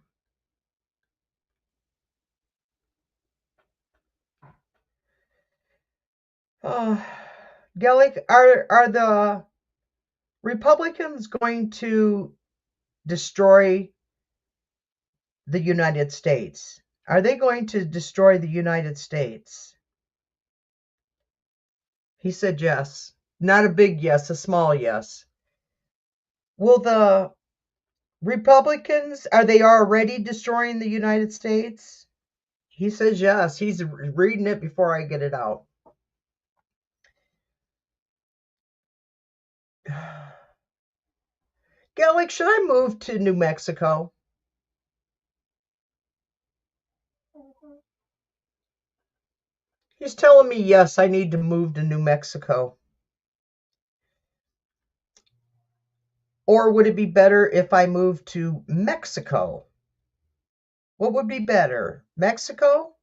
S1: Oh, Gellick, are the Republicans going to destroy the United States? Are they going to destroy the United States? He said yes. Not a big yes, a small yes. Will the Republicans, are they already destroying the United States? He says yes. He's reading it before I get it out. Gellick, should I move to New Mexico? He's telling me yes, I need to move to New Mexico. Or would it be better if I moved to Mexico? What would be better? Mexico?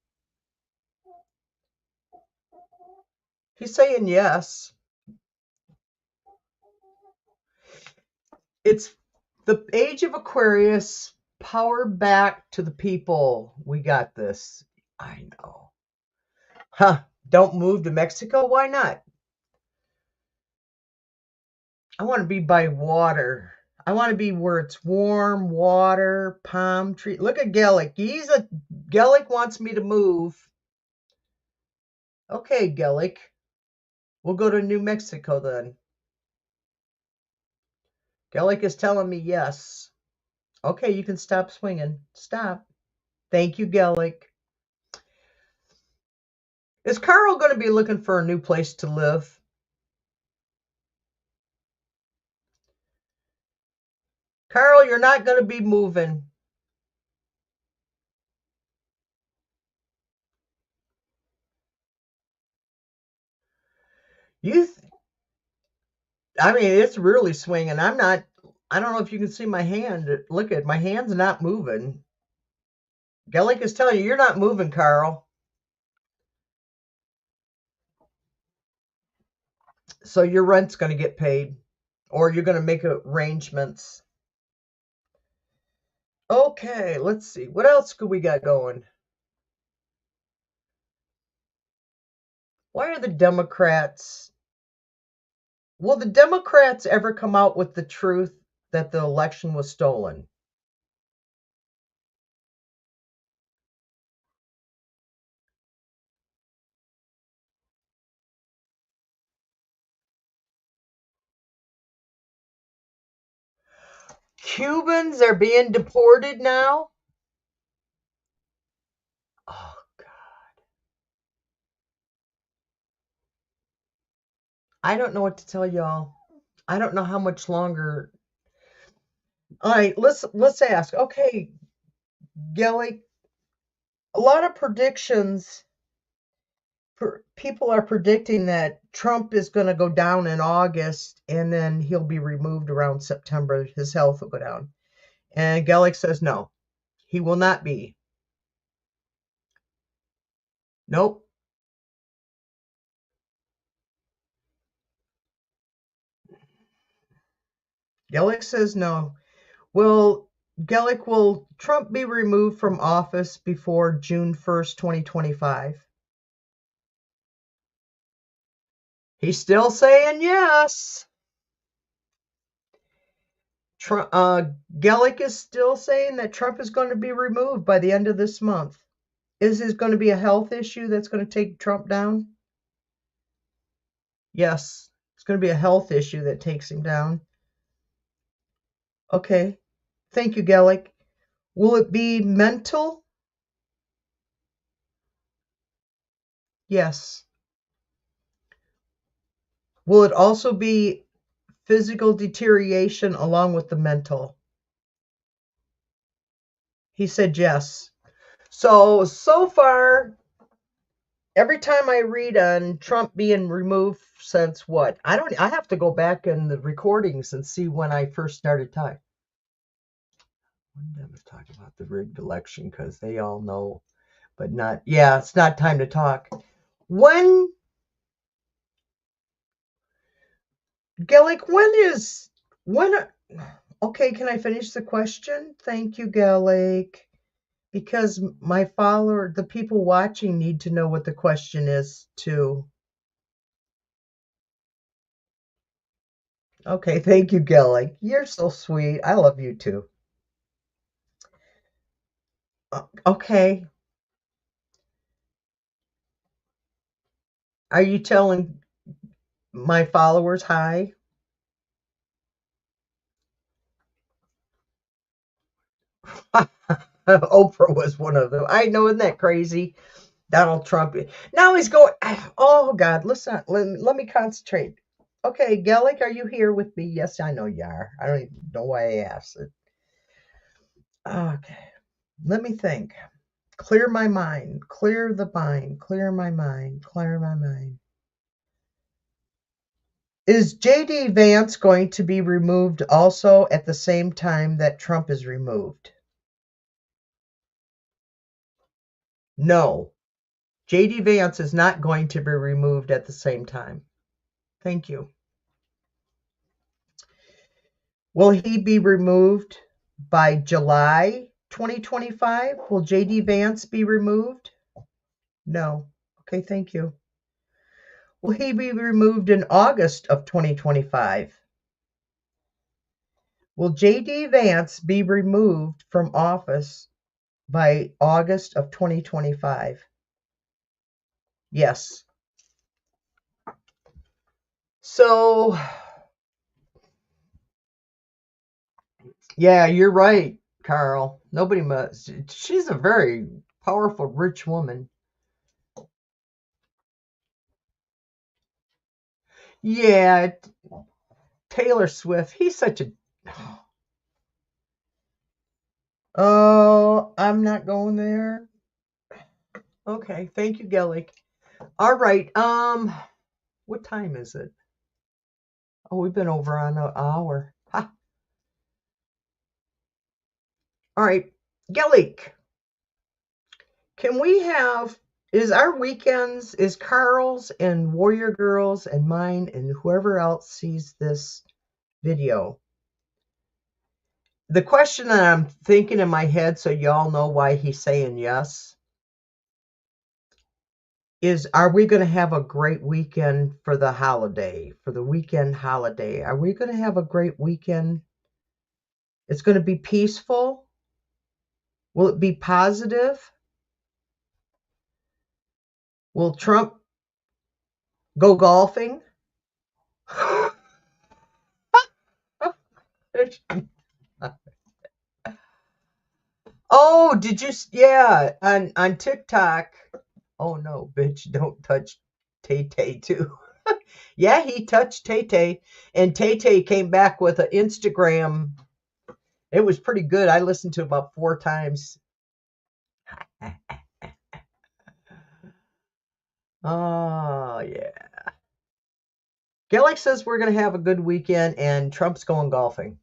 S1: He's saying yes. It's the age of Aquarius. Power back to the people. We got this. I know. Huh. Don't move to Mexico? Why not? I want to be by water. I want to be where it's warm, water, palm tree. Look at Gellick. Gellick wants me to move. Okay, Gellick. We'll go to New Mexico then. Gellick is telling me yes. Okay, you can stop swinging. Stop. Thank you, Gellick. Is Carl going to be looking for a new place to live? Carl, you're not going to be moving. I mean, it's really swinging. I don't know if you can see my hand. Look at my hand's not moving. Gellick is telling you, you're not moving, Carl. So your rent's going to get paid, or you're going to make arrangements. Okay, let's see. What else could we got going? Why are the Democrats... Will the Democrats ever come out with the truth that the election was stolen? Cubans are being deported now? Oh, God. I don't know what to tell y'all. I don't know how much longer. All right, let's ask. Okay, Gelly, a lot of predictions. People are predicting that Trump is going to go down in August and then he'll be removed around September. His health will go down. And Gellick says no, he will not be. Nope. Gellick says no. Will Trump be removed from office before June 1st, 2025? He's still saying yes. Gellick is still saying that Trump is going to be removed by the end of this month. Is this going to be a health issue that's going to take Trump down? Yes, it's going to be a health issue that takes him down. Okay. Thank you, Gellick. Will it be mental? Yes. Will it also be physical deterioration along with the mental? He said yes. So far, every time I read on Trump being removed since what? I have to go back in the recordings and see when I first started talking. When did I talk about the rigged election? Because they all know, but not, yeah, it's not time to talk. Gellick, okay, can I finish the question? Thank you, Gellick. Because the people watching need to know what the question is too. Okay, thank you, Gellick. You're so sweet. I love you too. Okay. Are you telling my followers hi? Oprah was one of them. I know, isn't that crazy? Donald Trump. Now he's going, oh God, listen, let me concentrate. Okay, Gellick, are you here with me? Yes, I know you are. I don't even know why I asked it. Okay, let me think. Clear my mind. Clear the mind. Clear my mind. Clear my mind. Is J.D. Vance going to be removed also at the same time that Trump is removed? No. J.D. Vance is not going to be removed at the same time. Thank you. Will he be removed by July 2025? Will JD Vance be removed? No. Okay, thank you. Will he be removed in August of 2025? Will JD Vance be removed from office by August of 2025? Yes. So, yeah, you're right, Carl. Nobody must. She's a very powerful, rich woman. Yeah, Taylor Swift. He's such a. Oh, I'm not going there. Okay, thank you, Gellick. All right. What time is it? Oh, we've been over on an hour. Ha. All right, Gellick. Can we have? Is our weekends? Is Carl's and Warrior Girls and mine and whoever else sees this video? The question that I'm thinking in my head, so y'all know why he's saying yes, is are we going to have a great weekend for the holiday, for the weekend holiday? Are we going to have a great weekend? It's going to be peaceful? Will it be positive? Will Trump go golfing? Oh, did you? Yeah, on TikTok. Oh no, bitch, don't touch Tay Tay too. Yeah, he touched Tay Tay, and Tay Tay came back with an Instagram. It was pretty good. I listened to it about 4 times. Oh, yeah. Galax says we're going to have a good weekend, and Trump's going golfing.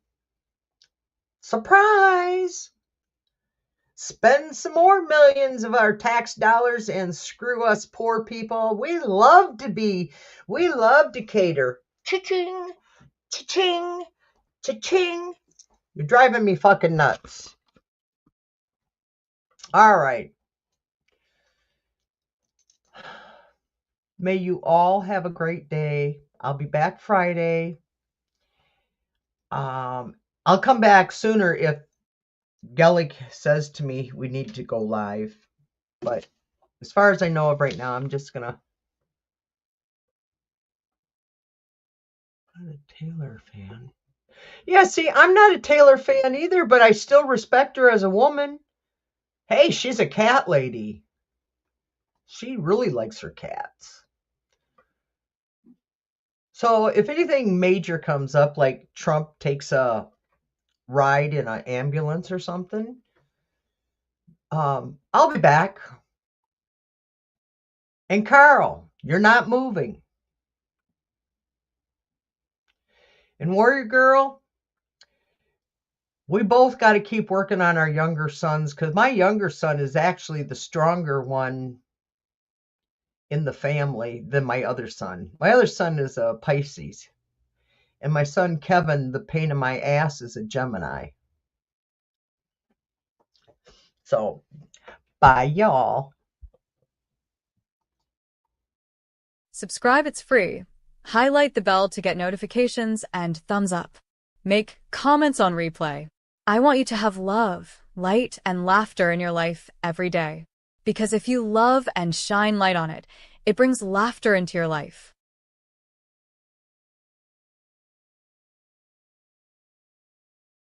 S1: Surprise! Spend some more millions of our tax dollars and screw us poor people. We love to cater. Cha-ching, cha-ching, cha-ching. You're driving me fucking nuts. All right. May you all have a great day. I'll be back Friday. I'll come back sooner if Gellick says to me we need to go live. But as far as I know of right now, I'm just gonna. I'm not a Taylor fan. Yeah, see, I'm not a Taylor fan either, but I still respect her as a woman. Hey, she's a cat lady. She really likes her cats. So if anything major comes up, like Trump takes a ride in an ambulance or something, I'll be back. And Carl, you're not moving. And Warrior Girl, we both got to keep working on our younger sons, because my younger son is actually the stronger one in the family than my other son. My other son is a Pisces. And my son Kevin, the pain in my ass, is a Gemini. So, bye, y'all.
S2: Subscribe, it's free. Highlight the bell to get notifications and thumbs up. Make comments on replay. I want you to have love, light, and laughter in your life every day. Because if you love and shine light on it, it brings laughter into your life.